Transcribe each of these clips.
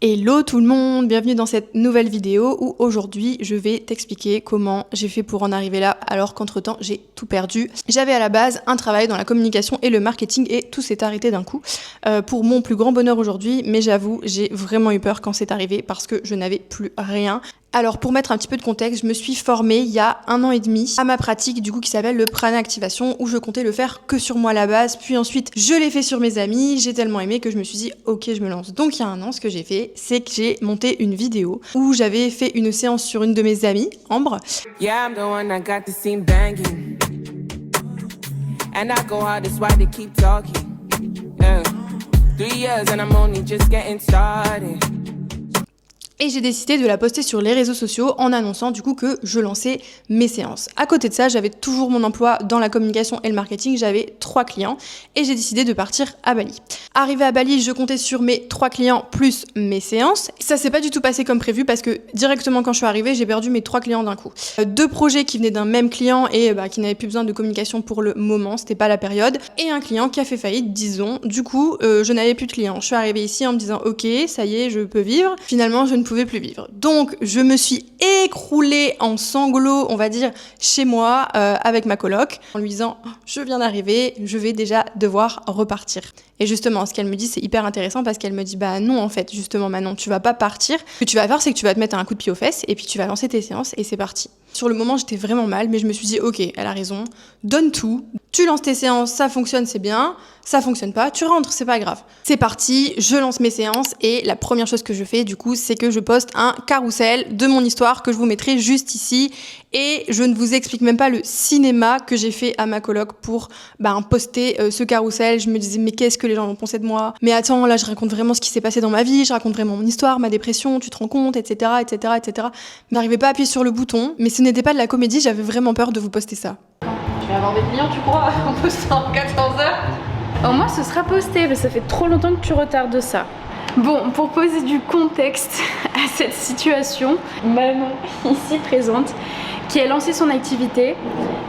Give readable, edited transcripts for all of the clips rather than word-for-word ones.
Hello tout le monde, bienvenue dans cette nouvelle vidéo où aujourd'hui je vais t'expliquer comment j'ai fait pour en arriver là alors qu'entre temps j'ai tout perdu. J'avais à la base un travail dans la communication et le marketing et tout s'est arrêté d'un coup pour mon plus grand bonheur aujourd'hui, mais j'avoue j'ai vraiment eu peur quand c'est arrivé parce que je n'avais plus rien. Alors pour mettre un petit peu de contexte, je me suis formée il y a 1 an et demi à ma pratique du coup qui s'appelle le prana activation où je comptais le faire que sur moi à la base, puis ensuite je l'ai fait sur mes amis, j'ai tellement aimé que je me suis dit ok je me lance. Donc il y a 1 an ce que j'ai fait c'est que j'ai monté une vidéo où j'avais fait une séance sur une de mes amies, Ambre. Yeah, I'm the one that got the scene banging. And I go hard, that's why they keep talking. 3 years and I'm only just getting started. Et j'ai décidé de la poster sur les réseaux sociaux en annonçant du coup que je lançais mes séances. À côté de ça, j'avais toujours mon emploi dans la communication et le marketing, j'avais 3 clients et j'ai décidé de partir à Bali. Arrivée à Bali, je comptais sur mes 3 clients plus mes séances. Ça s'est pas du tout passé comme prévu parce que directement quand je suis arrivée, j'ai perdu mes 3 clients d'un coup. 2 projets qui venaient d'un même client et qui n'avaient plus besoin de communication pour le moment, c'était pas la période. Et un client qui a fait faillite, disons. Du coup, je n'avais plus de clients. Je suis arrivée ici en me disant ok, ça y est, je peux vivre. Finalement, je ne pouvais plus vivre. Donc, je me suis écroulée en sanglots, on va dire, chez moi, avec ma coloc, en lui disant « Je viens d'arriver, je vais déjà devoir repartir ». Et justement, ce qu'elle me dit, c'est hyper intéressant parce qu'elle me dit « Bah non, en fait, justement, Manon, tu vas pas partir. Ce que tu vas faire, c'est que tu vas te mettre un coup de pied aux fesses et puis tu vas lancer tes séances et c'est parti ». Sur le moment, j'étais vraiment mal, mais je me suis dit « Ok, elle a raison, donne tout. Tu lances tes séances, ça fonctionne, c'est bien. Ça fonctionne pas, tu rentres, c'est pas grave. » C'est parti, je lance mes séances et la première chose que je fais, du coup, c'est que je poste un carrousel de mon histoire que je vous mettrai juste ici. Et je ne vous explique même pas le cinéma que j'ai fait à ma coloc pour poster ce carrousel. Je me disais, mais qu'est-ce que les gens vont penser de moi? Mais attends, là, je raconte vraiment ce qui s'est passé dans ma vie, je raconte vraiment mon histoire, ma dépression, tu te rends compte, etc., etc., etc. Je n'arrivais pas à appuyer sur le bouton, mais ce n'était pas de la comédie, j'avais vraiment peur de vous poster ça. Tu vas avoir des clients, tu crois, en postant 14 heures? Au moins, ce sera posté, mais ça fait trop longtemps que tu retardes ça. Bon, pour poser du contexte à cette situation, Manon, ici présente, qui a lancé son activité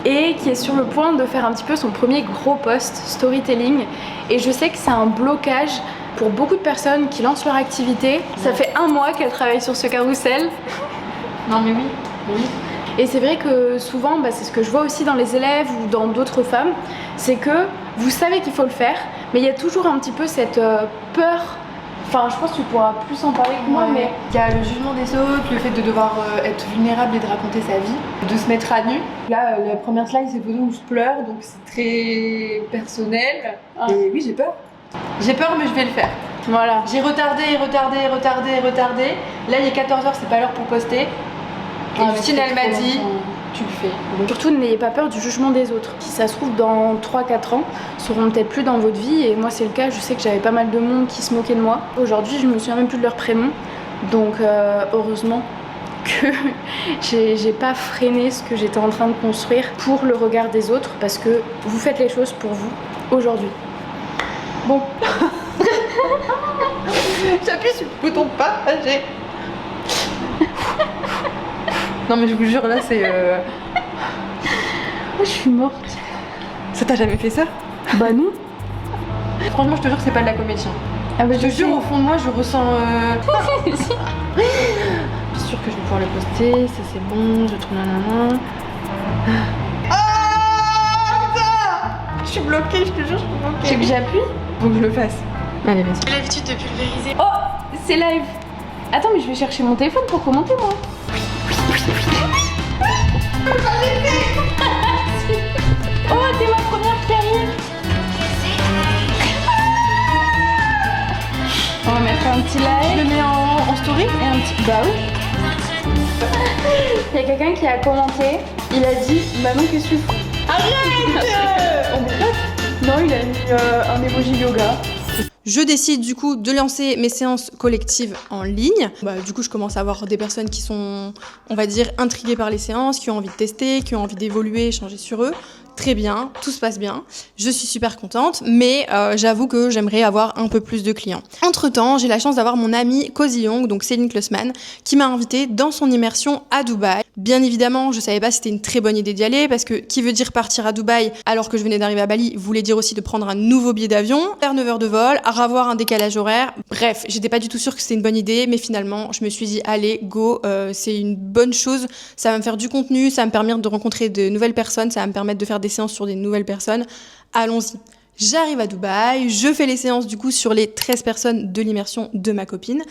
et qui est sur le point de faire un petit peu son premier gros post storytelling. Et je sais que c'est un blocage pour beaucoup de personnes qui lancent leur activité. Ça fait 1 mois qu'elle travaille sur ce carrousel. Non mais oui. Et c'est vrai que souvent, c'est ce que je vois aussi dans les élèves ou dans d'autres femmes, c'est que vous savez qu'il faut le faire, mais il y a toujours un petit peu cette peur. Enfin, je pense que tu pourras plus en parler que moi, mais... Il y a le jugement des autres, le fait de devoir être vulnérable et de raconter sa vie, de se mettre à nu. Là, la première slide, c'est photo où je pleure, donc c'est très personnel. Ah. Et oui, j'ai peur. J'ai peur, mais je vais le faire. Voilà. J'ai retardé. Là, il est 14h, c'est pas l'heure pour poster. Et Justine, elle m'a dit, tu le fais. Donc, surtout, n'ayez pas peur du jugement des autres. Si ça se trouve, dans 3-4 ans, seront peut-être plus dans votre vie. Et moi, c'est le cas. Je sais que j'avais pas mal de monde qui se moquait de moi. Aujourd'hui, je me souviens même plus de leur prénom. Donc, heureusement que j'ai pas freiné ce que j'étais en train de construire pour le regard des autres. Parce que vous faites les choses pour vous aujourd'hui. Bon. J'appuie sur le bouton partager. Non mais je vous jure là c'est Je suis morte. Ça t'a jamais fait ça? Bah non. Franchement je te jure que c'est pas de la comédie. Ah bah je te jure au fond de moi je ressens Je suis sûre que je vais pouvoir le poster, ça c'est bon, je tourne nanana. Je suis bloquée, je te jure je suis bloquée. Tu veux que j'appuie? Faut que je le fasse. Allez vas-y. J'ai l'habitude de pulvériser. Oh, c'est live. Attends mais je vais chercher mon téléphone pour commenter moi. Oh, t'es ma première qui arrive. On va mettre un petit like. Je le mets en story et un petit... Bah oui. Il y a quelqu'un qui a commenté. Il a dit, Manon qu'est-ce que tu fais? Arrête. Non, il a mis un emoji yoga. Je décide du coup de lancer mes séances collectives en ligne. Du coup, je commence à avoir des personnes qui sont, on va dire, intriguées par les séances, qui ont envie de tester, qui ont envie d'évoluer, changer sur eux, très bien, tout se passe bien, je suis super contente, mais j'avoue que j'aimerais avoir un peu plus de clients. Entre-temps, j'ai la chance d'avoir mon amie Cozy Young, donc Céline Klussman, qui m'a invitée dans son immersion à Dubaï. Bien évidemment, je savais pas si c'était une très bonne idée d'y aller, parce que qui veut dire partir à Dubaï alors que je venais d'arriver à Bali, voulait dire aussi de prendre un nouveau billet d'avion, faire 9 heures de vol, avoir un décalage horaire. Bref, j'étais pas du tout sûre que c'était une bonne idée, mais finalement, je me suis dit, allez, go, c'est une bonne chose, ça va me faire du contenu, ça va me permettre de rencontrer de nouvelles personnes, ça va me permettre de faire des séances sur des nouvelles personnes. Allons-y. J'arrive à Dubaï, je fais les séances du coup sur les 13 personnes de l'immersion de ma copine.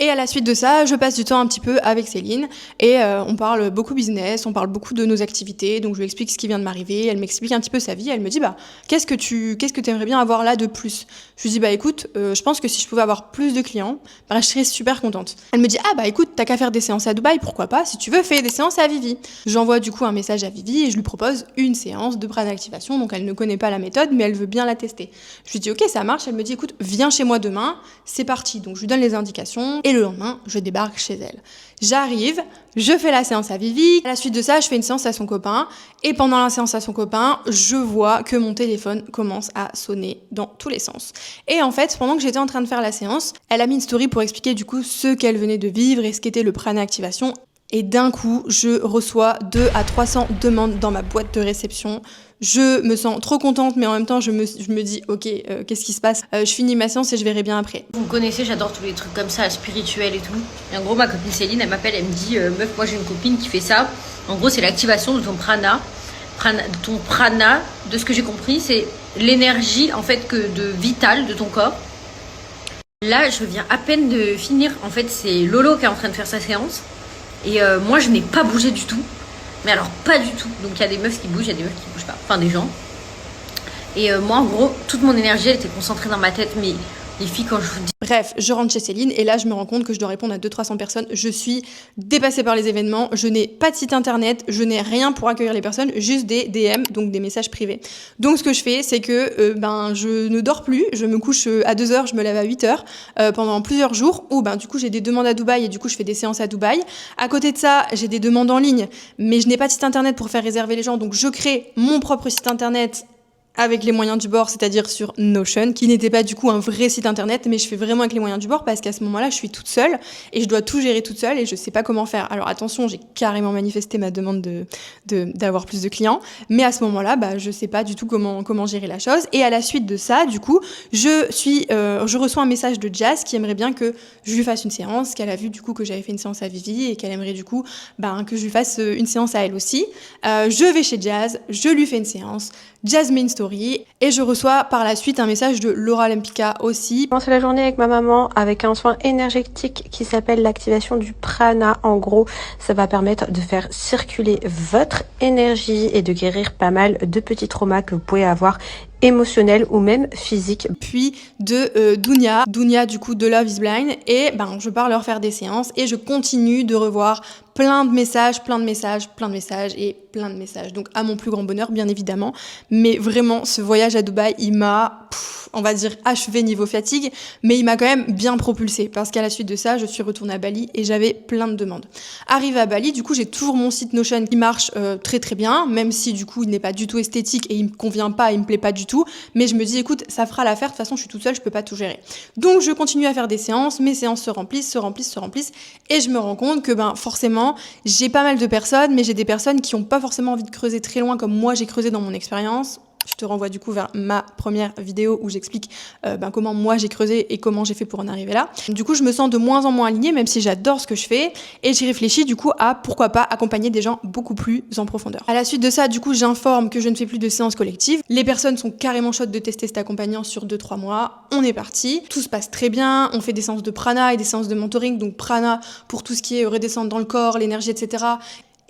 Et à la suite de ça, je passe du temps un petit peu avec Céline et on parle beaucoup business, on parle beaucoup de nos activités, donc je lui explique ce qui vient de m'arriver, elle m'explique un petit peu sa vie, elle me dit bah qu'est-ce que tu aimerais bien avoir là de plus? Je lui dis bah écoute, je pense que si je pouvais avoir plus de clients, bah, je serais super contente. Elle me dit ah bah écoute, t'as qu'à faire des séances à Dubaï, pourquoi pas, si tu veux fais des séances à Vivi. J'envoie du coup un message à Vivi et je lui propose une séance de prana activation, donc elle ne connaît pas la méthode mais elle veut bien la tester. Je lui dis ok ça marche, elle me dit écoute viens chez moi demain, c'est parti, donc je lui donne les indications. Et le lendemain, je débarque chez elle. J'arrive, je fais la séance à Vivi. À la suite de ça, je fais une séance à son copain. Et pendant la séance à son copain, je vois que mon téléphone commence à sonner dans tous les sens. Et en fait, pendant que j'étais en train de faire la séance, elle a mis une story pour expliquer du coup ce qu'elle venait de vivre et ce qu'était le prana activation. Et d'un coup, je reçois 200 à 300 demandes dans ma boîte de réception. Je me sens trop contente, mais en même temps, je me dis, ok, qu'est-ce qui se passe? Je finis ma séance et je verrai bien après. Vous me connaissez, j'adore tous les trucs comme ça, spirituels et tout. Et en gros, ma copine Céline, elle m'appelle, elle me dit, meuf, moi j'ai une copine qui fait ça. En gros, c'est l'activation de ton prana. Ton prana, de ce que j'ai compris, c'est l'énergie en fait de vitale de ton corps. Là, je viens à peine de finir. En fait, c'est Lolo qui est en train de faire sa séance. Et moi, je n'ai pas bougé du tout. Mais alors, pas du tout. Donc, il y a des meufs qui bougent, il y a des meufs qui bougent pas. Enfin, des gens. Et moi, en gros, toute mon énergie, elle était concentrée dans ma tête. Mais les filles, quand je vous dis... Bref, je rentre chez Céline et là, je me rends compte que je dois répondre à 200-300 personnes. Je suis dépassée par les événements. Je n'ai pas de site internet. Je n'ai rien pour accueillir les personnes. Juste des DM, donc des messages privés. Donc, ce que je fais, c'est que je ne dors plus. Je me couche à 2h, je me lève à 8h pendant plusieurs jours. Ou du coup, j'ai des demandes à Dubaï et du coup, je fais des séances à Dubaï. À côté de ça, j'ai des demandes en ligne, mais je n'ai pas de site internet pour faire réserver les gens. Donc, je crée mon propre site internet avec les moyens du bord, c'est-à-dire sur Notion, qui n'était pas du coup un vrai site internet, mais je fais vraiment avec les moyens du bord parce qu'à ce moment-là, je suis toute seule et je dois tout gérer toute seule et je sais pas comment faire. Alors attention, j'ai carrément manifesté ma demande d'avoir plus de clients, mais à ce moment-là, je sais pas du tout comment gérer la chose. Et à la suite de ça, du coup, je reçois un message de Jazz qui aimerait bien que je lui fasse une séance, qu'elle a vu du coup que j'avais fait une séance à Vivi et qu'elle aimerait du coup que je lui fasse une séance à elle aussi. Je vais chez Jazz, je lui fais une séance. Jazz met une story et je reçois par la suite un message de Laura Lempicka aussi. Je commence la journée avec ma maman avec un soin énergétique qui s'appelle l'activation du prana. En gros, ça va permettre de faire circuler votre énergie et de guérir pas mal de petits traumas que vous pouvez avoir émotionnel ou même physique. Puis de Dounia du coup de Love is Blind et je pars leur faire des séances et je continue de revoir plein de messages et plein de messages. Donc à mon plus grand bonheur bien évidemment, mais vraiment ce voyage à Dubaï, il m'a on va dire achevé niveau fatigue, mais il m'a quand même bien propulsée parce qu'à la suite de ça, je suis retournée à Bali et j'avais plein de demandes. Arrivée à Bali, du coup, j'ai toujours mon site Notion qui marche très très bien, même si du coup, il n'est pas du tout esthétique et il me convient pas, il me plaît pas du tout, mais je me dis écoute, ça fera l'affaire, de toute façon, je suis toute seule, je peux pas tout gérer. Donc je continue à faire des séances, mes séances se remplissent et je me rends compte que forcément, j'ai pas mal de personnes, mais j'ai des personnes qui ont pas forcément envie de creuser très loin comme moi j'ai creusé dans mon expérience. Je te renvoie du coup vers ma première vidéo où j'explique comment moi j'ai creusé et comment j'ai fait pour en arriver là. Du coup, je me sens de moins en moins alignée, même si j'adore ce que je fais. Et j'y réfléchis du coup à pourquoi pas accompagner des gens beaucoup plus en profondeur. À la suite de ça, du coup, j'informe que je ne fais plus de séances collectives. Les personnes sont carrément chaudes de tester cet accompagnant sur 2-3 mois. On est parti. Tout se passe très bien. On fait des séances de prana et des séances de mentoring. Donc prana pour tout ce qui est redescendre dans le corps, l'énergie, etc.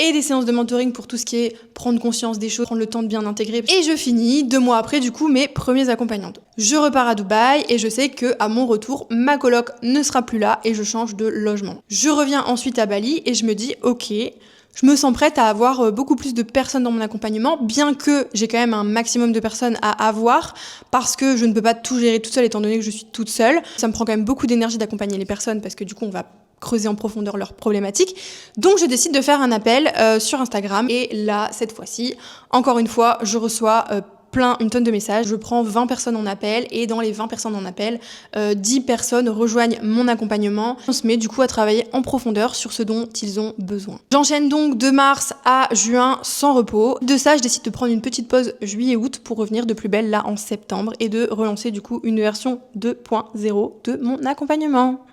et des séances de mentoring pour tout ce qui est prendre conscience des choses, prendre le temps de bien intégrer. Et je finis 2 mois après du coup mes premiers accompagnantes. Je repars à Dubaï et je sais que à mon retour, ma coloc ne sera plus là et je change de logement. Je reviens ensuite à Bali et je me dis ok, je me sens prête à avoir beaucoup plus de personnes dans mon accompagnement, bien que j'ai quand même un maximum de personnes à avoir, parce que je ne peux pas tout gérer toute seule étant donné que je suis toute seule. Ça me prend quand même beaucoup d'énergie d'accompagner les personnes parce que du coup on va creuser en profondeur leurs problématiques. Donc je décide de faire un appel sur Instagram et là, cette fois-ci, encore une fois, je reçois une tonne de messages. Je prends 20 personnes en appel et dans les 20 personnes en appel, 10 personnes rejoignent mon accompagnement. On se met du coup à travailler en profondeur sur ce dont ils ont besoin. J'enchaîne donc de mars à juin sans repos. De ça, je décide de prendre une petite pause juillet-août pour revenir de plus belle là en septembre et de relancer du coup une version 2.0 de mon accompagnement.